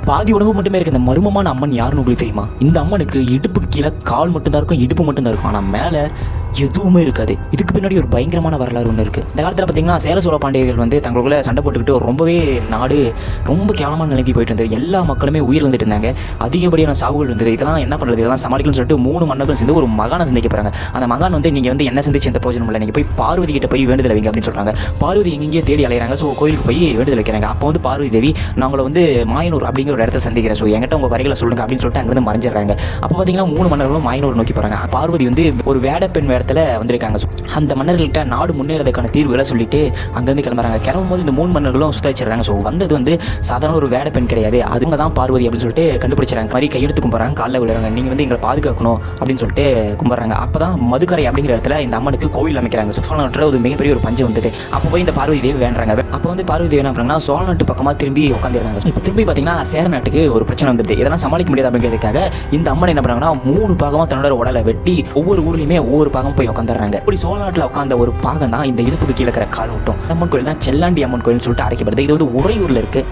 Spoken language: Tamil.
பாதி உடம்பு மட்டுமே இருக்கு. இந்த மர்மமான அம்மன் யாருன்னு உங்களுக்கு தெரியுமா? இந்த அம்மனுக்கு இடுப்புக்கு கீழே கால் மட்டும்தான் இருக்கும், இடுப்பு மட்டும்தான் இருக்கும். ஆனால் மேலே எதுவுமே இருக்காது. இதுக்கு பின்னாடி ஒரு பயங்கரமான வரலாறு ஒன்று இருக்குது. இந்த காலத்தில் பார்த்தீங்கன்னா சேர சோழ பாண்டியர்கள் வந்து தங்களுக்குள்ள சண்டை போட்டுக்கிட்டு ரொம்பவே நாடு ரொம்ப கேவலமான நிலைக்கு போயிட்டு இருந்தது. எல்லா மக்களுமே உயிர் வந்துட்டு இருந்தாங்க. அதிகப்படியான சாவுகள் இருந்தது. இதெல்லாம் என்ன பண்ணுறது, இதெல்லாம் சமாளிக்கணும்னு சொல்லிட்டு 3 மன்னர்கள் சேர்ந்து ஒரு மகானை சந்திக்க போகிறாங்க. அந்த மகான் வந்து நீங்கள் வந்து என்ன சந்திச்சு எந்த பிரயோஜனம் இல்லை, நீங்கள் போய் பார்வதி கிட்ட போய் வேண்டுதல் வைங்க அப்படின்னு சொல்கிறாங்க. பார்வதி எங்கேயே தேடி அலையிறாங்க. ஸோ கோயிலுக்கு போய் வேண்டுதல் வைக்கிறாங்க. அப்போ வந்து பார்வதி தேவி நாங்களை வந்து மாயனூர் அப்படிங்கிற ஒரு இடத்துல சந்திக்கிறேன், ஸோ என்கிட்ட உங்கள் வரைகளை சொல்லுங்க அப்படின்னு சொல்லிட்டு அங்கிருந்து மறைஞ்சிடறாங்க. அப்போ பார்த்தீங்கன்னா 3 மன்னர்களும் மாயனூர் நோக்கி போகிறாங்க. பார்வதி வந்து ஒரு வேடப்பெண் வேடத்தில் வந்திருக்காங்க. அந்த மன்னர்கள்ட்ட நாடு முன்னேறதுக்கான தீர்வுகளை சொல்லிட்டு அங்கேருந்து கிளம்புறாங்க. கிளம்பும்போது இந்த 3 மன்னர்களும் சுத்தாச்சிடுறாங்க. ஸோ வந்தது வந்து சாதாரண ஒரு வேடப்பெண் கிடையாது, அதுங்க தான் பார்வதி அப்படின்னு சொல்லிட்டு கண்டுபிடிச்சாங்க. மாதிரி கையெடுத்து கும்பிட்றாங்க, காலில் விழுறாங்க. நீங்கள் வந்து எங்களை பாதுகாக்கணும் அப்படின்னு சொல்லிட்டு கும்பிட்றாங்க. அப்போ தான் மதுக்கரை அப்படிங்கிற இடத்துல இந்த அம்மனுக்கு கோவில் அமைக்கிறாங்க. சோழநாட்டில் ஒரு மிகப்பெரிய ஒரு பஞ்சம் வந்தது. அப்போ போய் இந்த பார்வதி தேவி வேண்டாங்க. அப்போ வந்து பார்வதி தேவி என்ன பண்ணுறாங்கன்னா சோழநாட்டு பக்கமாக திரும்பி உட்காந்துருக்காங்க. இப்போ திரும்பி பார்த்தீங்கன்னா சேர நாட்டுக்கு ஒரு பிரச்சனை வந்தது. இதெல்லாம் சமாளிக்க முடியாது அப்படிங்கிறதுக்காக இந்த அம்மன் என்ன பண்ணுறாங்கன்னா 3 பாகமாக தன்னோட உடலை வெட்டி ஒவ்வொரு ஊர்லையுமே ஒவ்வொரு பாகம் போய் உட்காந்துறாங்க. இப்படி சோழநாட்டில் உட்காந்த ஒரு பாகம் தான் இந்த இடுப்புக்கு கீழே இருக்கிற கால் விட்டும் அம்மன் கோயில் தான் செல்லாண்டி அம்மன் கோயில்னு சொல்லிட்டு அழைக்கப்படுது. இது வந்து உறையூரில் இருக்குது.